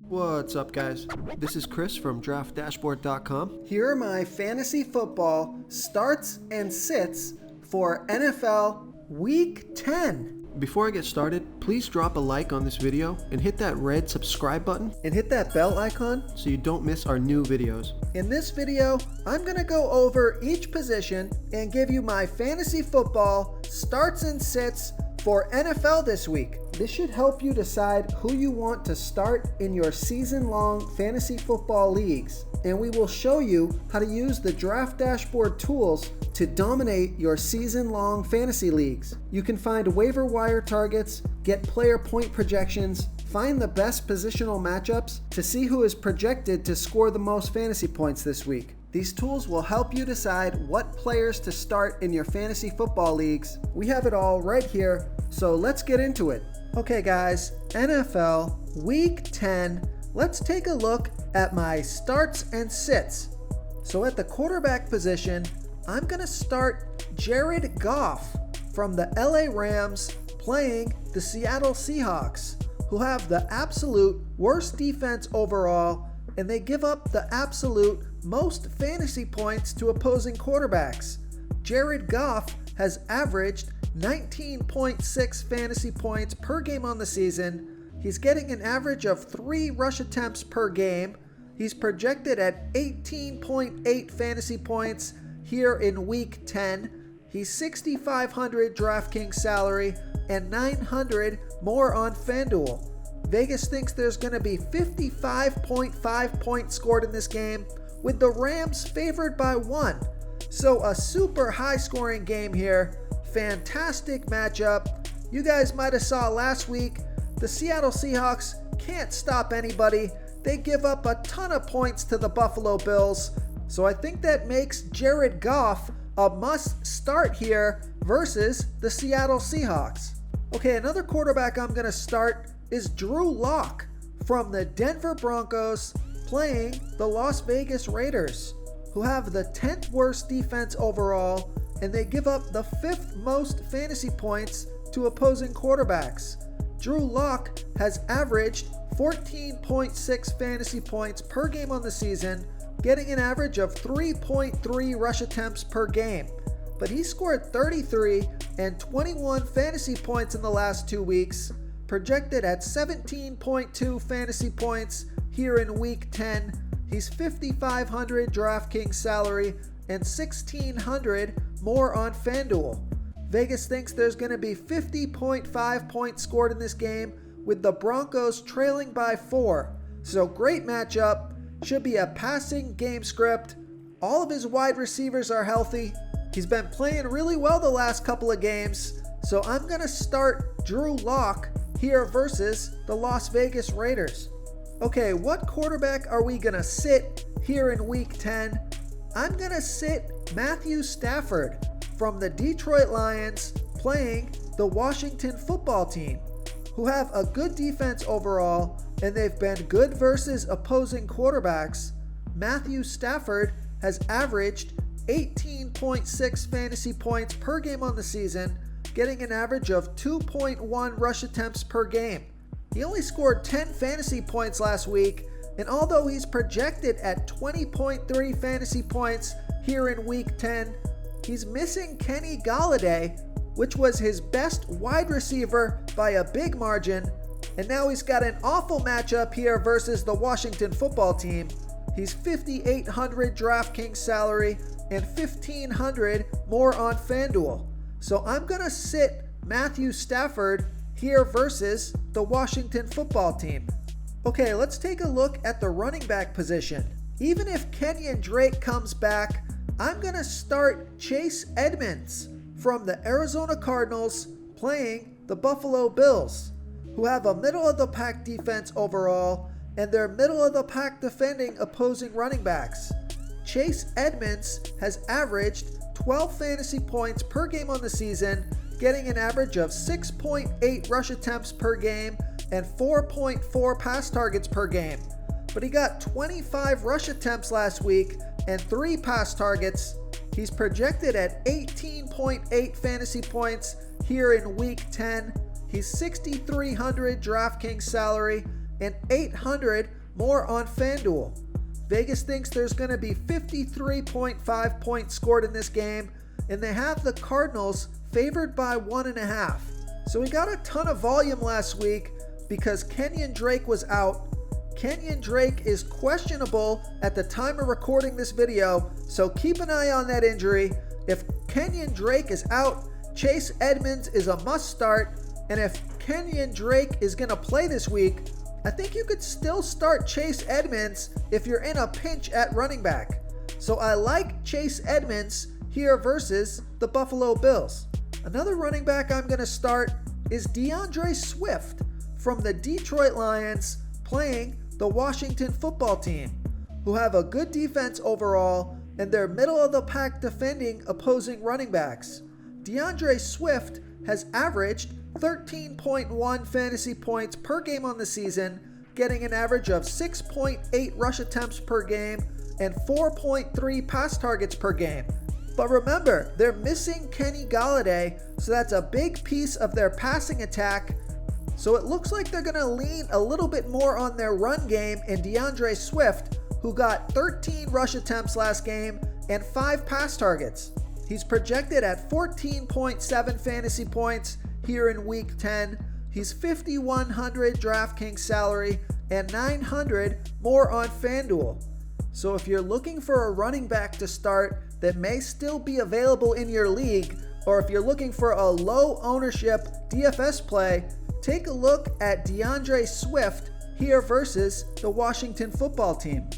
What's up, guys? This is Chris from DraftDashboard.com. Here are my fantasy football starts and sits for NFL Week 10. Before I get started, please drop a like on this video and hit that red subscribe button And hit that bell icon. so you don't miss our new videos. In this video, I'm going to go over each position and give you my fantasy football starts and sits for NFL this week. This should help you decide who you want to start in your season-long fantasy football leagues. And we will show you how to use the Draft Dashboard tools to dominate your season-long fantasy leagues. You can find waiver wire targets, get player point projections, find the best positional matchups to see who is projected to score the most fantasy points this week. These tools will help you decide what players to start in your fantasy football leagues. We have it all right here, so let's get into it. Okay guys, NFL Week 10. Let's take a look at my starts and sits. So at the quarterback position, I'm going to start Jared Goff from the LA Rams playing the Seattle Seahawks, who have the absolute worst defense overall, and they give up the absolute most fantasy points to opposing quarterbacks. Jared Goff has averaged 19.6 fantasy points per game on the season. He's getting an average of 3 rush attempts per game. He's projected at 18.8 fantasy points here in Week 10. He's 6,500 DraftKings salary and 900 more on FanDuel. Vegas thinks there's going to be 55.5 points scored in this game, with the Rams favored by 1. So a super high scoring game here. Fantastic matchup. You guys might have saw last week, the Seattle Seahawks can't stop anybody. They give up a ton of points to the Buffalo Bills. So I think that makes Jared Goff a must start here versus the Seattle Seahawks. Okay, another quarterback I'm going to start is Drew Lock from the Denver Broncos playing the Las Vegas Raiders, who have the 10th worst defense overall, and they give up the 5th most fantasy points to opposing quarterbacks. Drew Lock has averaged 14.6 fantasy points per game on the season, getting an average of 3.3 rush attempts per game. But he scored 33 and 21 fantasy points in the last 2 weeks, projected at 17.2 fantasy points here in Week 10. He's 5,500 DraftKings salary and 1,600 more on FanDuel. Vegas thinks there's going to be 50.5 points scored in this game, with the Broncos trailing by 4. So great matchup. Should be a passing game script. All of his wide receivers are healthy. He's been playing really well the last couple of games. So I'm going to start Drew Lock here versus the Las Vegas Raiders. Okay, what quarterback are we going to sit here in Week 10? I'm going to sit Matthew Stafford from the Detroit Lions playing the Washington Football Team, who have a good defense overall, and they've been good versus opposing quarterbacks. Matthew Stafford has averaged 18.6 fantasy points per game on the season, getting an average of 2.1 rush attempts per game. He only scored 10 fantasy points last week, and although he's projected at 20.3 fantasy points here in Week 10, he's missing Kenny Golladay, which was his best wide receiver by a big margin, and now he's got an awful matchup here versus the Washington Football Team. He's 5,800 DraftKings salary and 1,500 more on FanDuel. So I'm going to sit Matthew Stafford here versus the Washington Football Team. Okay, let's take a look at the running back position. Even if Kenyon Drake comes back, I'm going to start Chase Edmonds from the Arizona Cardinals playing the Buffalo Bills, who have a middle-of-the-pack defense overall, and they're middle-of-the-pack defending opposing running backs. Chase Edmonds has averaged 12 fantasy points per game on the season, getting an average of 6.8 rush attempts per game and 4.4 pass targets per game. But he got 25 rush attempts last week and 3 pass targets. He's projected at 18.8 fantasy points here in Week 10. He's 6,300 DraftKings salary and 800 more on FanDuel. Vegas thinks there's going to be 53.5 points scored in this game, and they have the Cardinals favored by 1.5. So we got a ton of volume last week because Kenyon Drake was out. Kenyon Drake is questionable at the time of recording this video, so keep an eye on that injury. If Kenyon Drake is out, Chase Edmonds is a must start, and if Kenyon Drake is going to play this week, I think you could still start Chase Edmonds if you're in a pinch at running back. So I like Chase Edmonds here versus the Buffalo Bills. Another running back I'm going to start is DeAndre Swift from the Detroit Lions playing the Washington Football Team, who have a good defense overall and they're middle of the pack defending opposing running backs. DeAndre Swift has averaged 13.1 fantasy points per game on the season, getting an average of 6.8 rush attempts per game and 4.3 pass targets per game. But remember, they're missing Kenny Golladay, so that's a big piece of their passing attack. So it looks like they're going to lean a little bit more on their run game and DeAndre Swift, who got 13 rush attempts last game and 5 pass targets. He's projected at 14.7 fantasy points here in Week 10. He's $5,100 DraftKings salary and $900 more on FanDuel. So if you're looking for a running back to start that may still be available in your league, or if you're looking for a low ownership DFS play, take a look at DeAndre Swift here versus the Washington Football Team.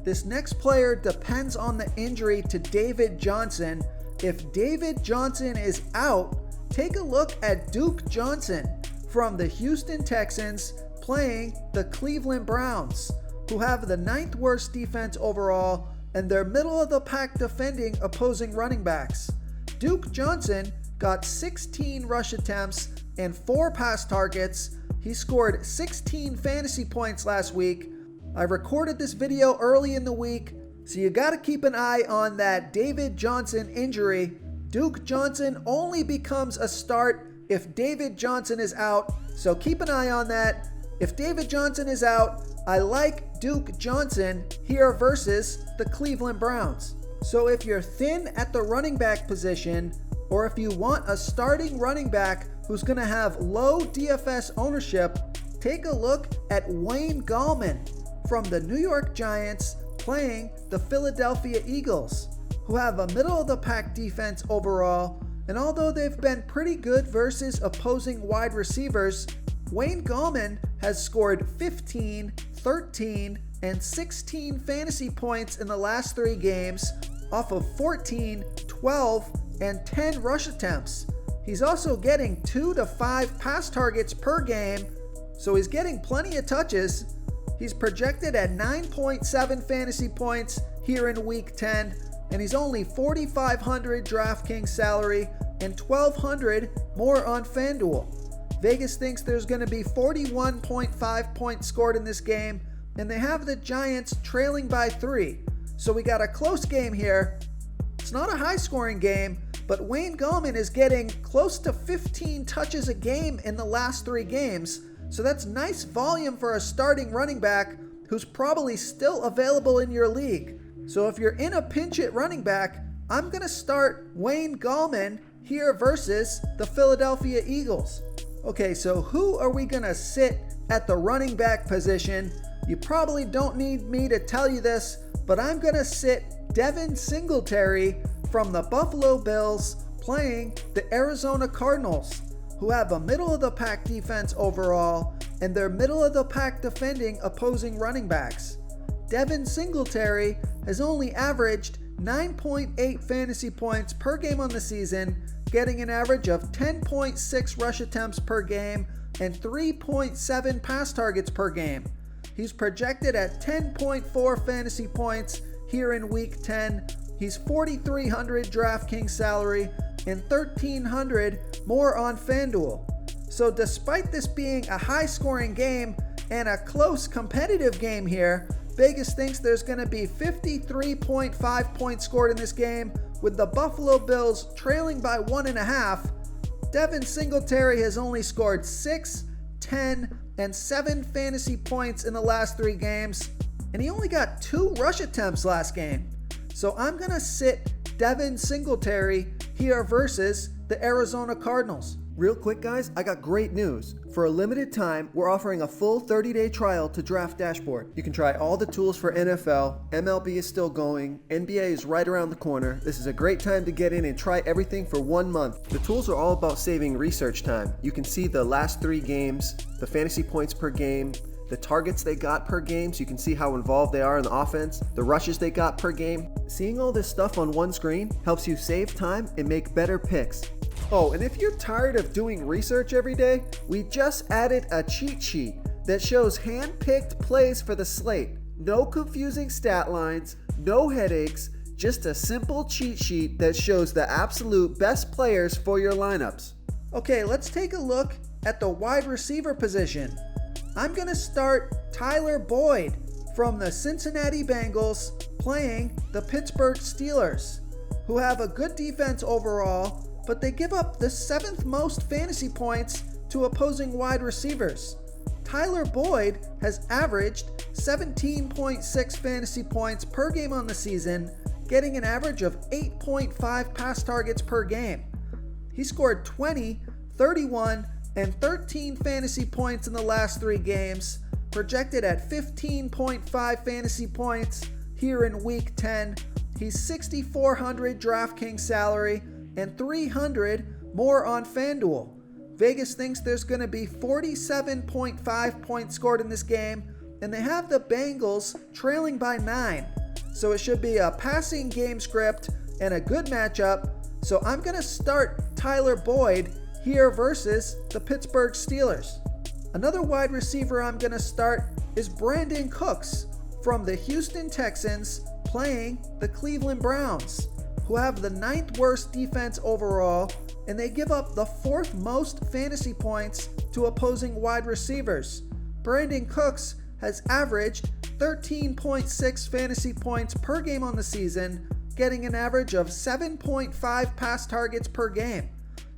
This next player depends on the injury to David Johnson. If David Johnson is out, take a look at Duke Johnson from the Houston Texans playing the Cleveland Browns, who have the 9th worst defense overall and they're middle of the pack defending opposing running backs. Duke Johnson got 16 rush attempts and 4 pass targets. He scored 16 fantasy points last week. I recorded this video early in the week, so you got to keep an eye on that David Johnson injury. Duke Johnson only becomes a start if David Johnson is out, so keep an eye on that. If David Johnson is out, I like Duke Johnson here versus the Cleveland Browns. So if you're thin at the running back position, or if you want a starting running back who's going to have low DFS ownership, take a look at Wayne Gallman from the New York Giants playing the Philadelphia Eagles, who have a middle of the pack defense overall, and although they've been pretty good versus opposing wide receivers, Wayne Gallman has scored 15, 13, and 16 fantasy points in the last 3 games off of 14, 12, and 10 rush attempts. He's also getting 2 to 5 pass targets per game, so he's getting plenty of touches. He's projected at 9.7 fantasy points here in Week 10, and he's only $4,500 DraftKings salary and $1,200 more on FanDuel. Vegas thinks there's going to be 41.5 points scored in this game, and they have the Giants trailing by 3. So we got a close game here. It's not a high-scoring game, but Wayne Gallman is getting close to 15 touches a game in the last 3 games. So that's nice volume for a starting running back who's probably still available in your league. So if you're in a pinch at running back, I'm going to start Wayne Gallman here versus the Philadelphia Eagles. Okay, so who are we going to sit at the running back position? You probably don't need me to tell you this, but I'm going to sit Devin Singletary from the Buffalo Bills playing the Arizona Cardinals, who have a middle of the pack defense overall, and they're middle of the pack defending opposing running backs. Devin Singletary has only averaged 9.8 fantasy points per game on the season, getting an average of 10.6 rush attempts per game and 3.7 pass targets per game. He's projected at 10.4 fantasy points here in Week 10. He's $4,300 DraftKings salary and $1,300 more on FanDuel. So despite this being a high-scoring game and a close competitive game here, Vegas thinks there's going to be 53.5 points scored in this game, with the Buffalo Bills trailing by 1.5. Devin Singletary has only scored 6, 10, and 7 fantasy points in the last 3 games, and he only got 2 rush attempts last game. So I'm going to sit Devin Singletary here versus the Arizona Cardinals. Real quick, guys, I got great news. For a limited time, we're offering a full 30-day trial to Draft Dashboard. You can try all the tools for NFL, MLB is still going, NBA is right around the corner. This is a great time to get in and try everything for 1 month. The tools are all about saving research time. You can see the last 3 games, the fantasy points per game, the targets they got per game so you can see how involved they are in the offense, the rushes they got per game. Seeing all this stuff on one screen helps you save time and make better picks. Oh, and if you're tired of doing research every day, we just added a cheat sheet that shows hand-picked plays for the slate. No confusing stat lines, no headaches, just a simple cheat sheet that shows the absolute best players for your lineups. Okay, let's take a look at the wide receiver position. I'm going to start Tyler Boyd from the Cincinnati Bengals playing the Pittsburgh Steelers, who have a good defense overall, but they give up the 7th most fantasy points to opposing wide receivers. Tyler Boyd has averaged 17.6 fantasy points per game on the season, getting an average of 8.5 pass targets per game. He scored 20, 31, and 13 fantasy points in the last 3 games, projected at 15.5 fantasy points here in Week 10. He's $6,400 DraftKings salary and $300 more on FanDuel. Vegas thinks there's going to be 47.5 points scored in this game, and they have the Bengals trailing by 9. So it should be a passing game script and a good matchup. So I'm going to start Tyler Boyd here versus the Pittsburgh Steelers. Another wide receiver I'm going to start is Brandon Cooks from the Houston Texans playing the Cleveland Browns, who have the 9th worst defense overall, and they give up the 4th most fantasy points to opposing wide receivers. Brandon Cooks has averaged 13.6 fantasy points per game on the season, getting an average of 7.5 pass targets per game.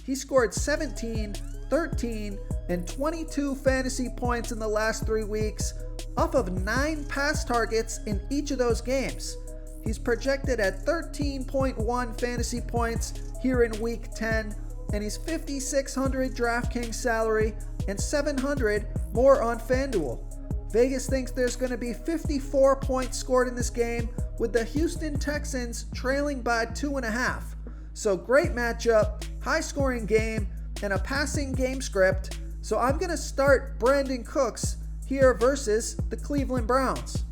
He scored 17, 13, and 22 fantasy points in the last 3 weeks, off of 9 pass targets in each of those games. He's projected at 13.1 fantasy points here in Week 10, and he's $5,600 DraftKings salary and $700 more on FanDuel. Vegas thinks there's going to be 54 points scored in this game, with the Houston Texans trailing by 2.5. So great matchup, high scoring game, and a passing game script. So I'm going to start Brandon Cooks here versus the Cleveland Browns.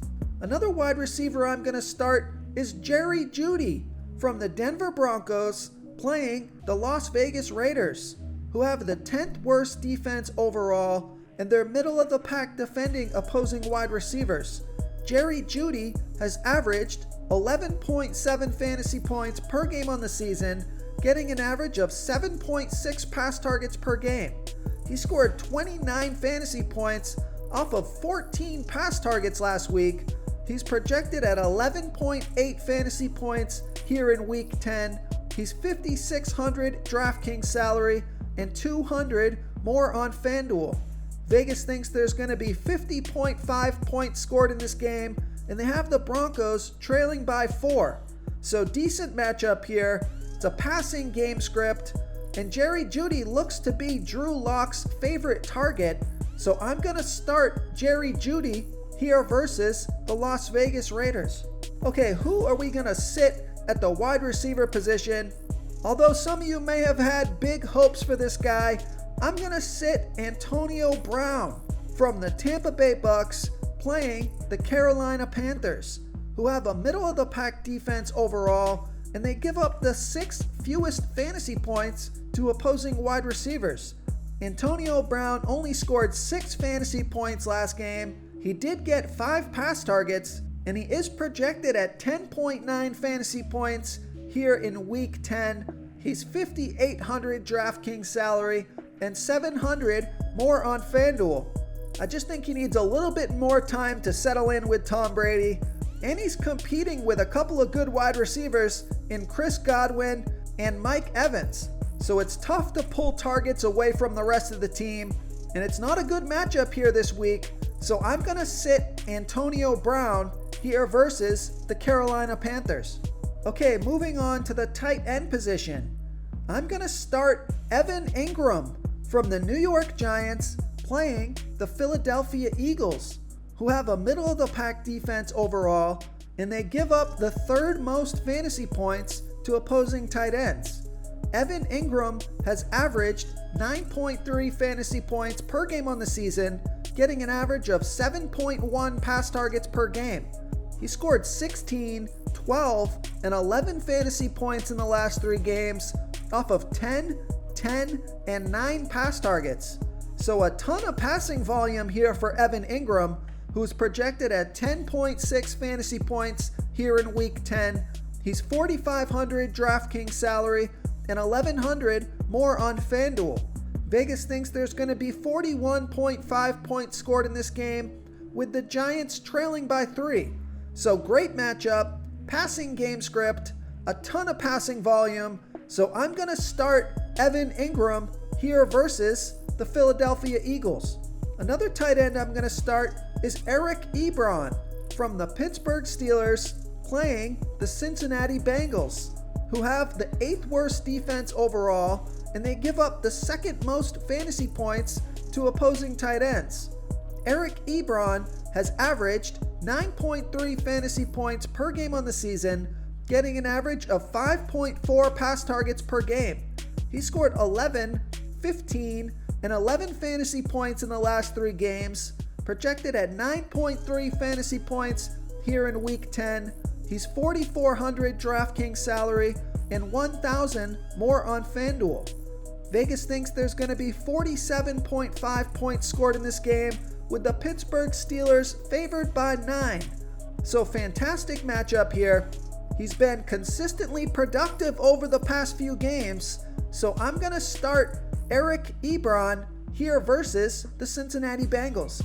Another wide receiver I'm going to start is Jerry Jeudy from the Denver Broncos playing the Las Vegas Raiders, who have the 10th worst defense overall, and they're middle of the pack defending opposing wide receivers. Jerry Jeudy has averaged 11.7 fantasy points per game on the season, getting an average of 7.6 pass targets per game. He scored 29 fantasy points off of 14 pass targets last week. He's projected at 11.8 fantasy points here in Week 10. He's $5,600 DraftKings salary and $200 more on FanDuel. Vegas thinks there's going to be 50.5 points scored in this game, and they have the Broncos trailing by 4. So decent matchup here. It's a passing game script, and Jerry Jeudy looks to be Drew Lock's favorite target. So I'm going to start Jerry Jeudy here versus the Las Vegas Raiders. Okay, who are we going to sit at the wide receiver position? Although some of you may have had big hopes for this guy, I'm going to sit Antonio Brown from the Tampa Bay Bucks playing the Carolina Panthers, who have a middle-of-the-pack defense overall, and they give up the 6th fewest fantasy points to opposing wide receivers. Antonio Brown only scored 6 fantasy points last game. He did get 5 pass targets, and he is projected at 10.9 fantasy points here in Week 10. He's $5,800 DraftKings salary and $700 more on FanDuel. I just think he needs a little bit more time to settle in with Tom Brady, and he's competing with a couple of good wide receivers in Chris Godwin and Mike Evans. So it's tough to pull targets away from the rest of the team. And it's not a good matchup here this week, so I'm going to sit Antonio Brown here versus the Carolina Panthers. Okay, moving on to the tight end position. I'm going to start Evan Ingram from the New York Giants playing the Philadelphia Eagles, who have a middle-of-the-pack defense overall, and they give up the third most fantasy points to opposing tight ends. Evan Ingram has averaged 9.3 fantasy points per game on the season, getting an average of 7.1 pass targets per game. He scored 16, 12, and 11 fantasy points in the last 3 games off of 10, 10, and 9 pass targets. So a ton of passing volume here for Evan Ingram, who's projected at 10.6 fantasy points here in Week 10. He's 4,500 DraftKings salary and 1,100 more on FanDuel. Vegas thinks there's going to be 41.5 points scored in this game, with the Giants trailing by 3. So great matchup, passing game script, a ton of passing volume. So I'm going to start Evan Ingram here versus the Philadelphia Eagles. Another tight end I'm going to start is Eric Ebron from the Pittsburgh Steelers playing the Cincinnati Bengals, who have the 8th worst defense overall, and they give up the 2nd most fantasy points to opposing tight ends. Eric Ebron has averaged 9.3 fantasy points per game on the season, getting an average of 5.4 pass targets per game. He scored 11, 15, and 11 fantasy points in the last 3 games, projected at 9.3 fantasy points here in Week 10. He's 4,400 DraftKings salary and 1,000 more on FanDuel. Vegas thinks there's going to be 47.5 points scored in this game, with the Pittsburgh Steelers favored by 9. So fantastic matchup here. He's been consistently productive over the past few games, so I'm going to start Eric Ebron here versus the Cincinnati Bengals.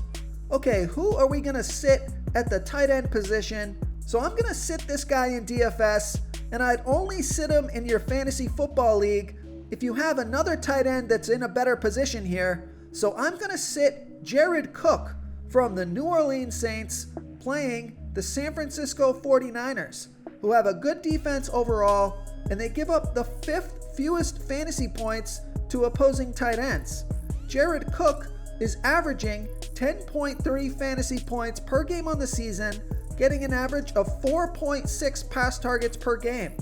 Okay, who are we going to sit at the tight end position? So I'm going to sit this guy in DFS, and I'd only sit him in your fantasy football league if you have another tight end that's in a better position here. So I'm going to sit Jared Cook from the New Orleans Saints playing the San Francisco 49ers, who have a good defense overall, and they give up the 5th fewest fantasy points to opposing tight ends. Jared Cook is averaging 10.3 fantasy points per game on the season, getting an average of 4.6 pass targets per game.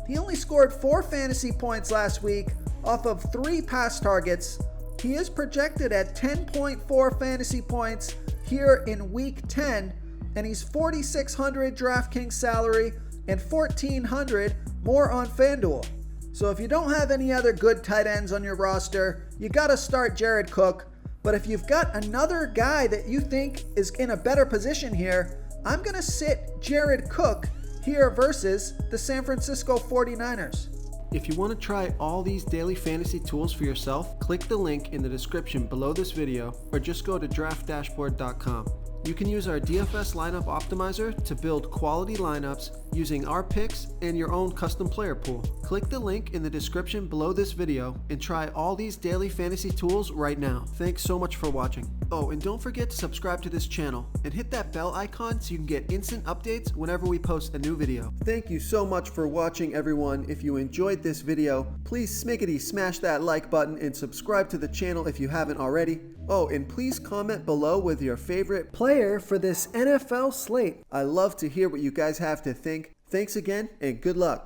He only scored 4 fantasy points last week off of 3 pass targets. He is projected at 10.4 fantasy points here in Week 10, and he's 4,600 DraftKings salary and 1,400 more on FanDuel. So if you don't have any other good tight ends on your roster, you gotta start Jared Cook. But if you've got another guy that you think is in a better position here, I'm gonna sit Jared Cook here versus the San Francisco 49ers. If you want to try all these daily fantasy tools for yourself, click the link in the description below this video or just go to draftdashboard.com. You can use our DFS lineup optimizer to build quality lineups using our picks and your own custom player pool. Click the link in the description below this video and try all these daily fantasy tools right now. Thanks so much for watching. Oh, and don't forget to subscribe to this channel and hit that bell icon so you can get instant updates whenever we post a new video. Thank you so much for watching, everyone. If you enjoyed this video, please smiggity smash that like button and subscribe to the channel if you haven't already. Oh, and please comment below with your favorite player for this NFL slate. I love to hear what you guys have to think. Thanks again, and good luck.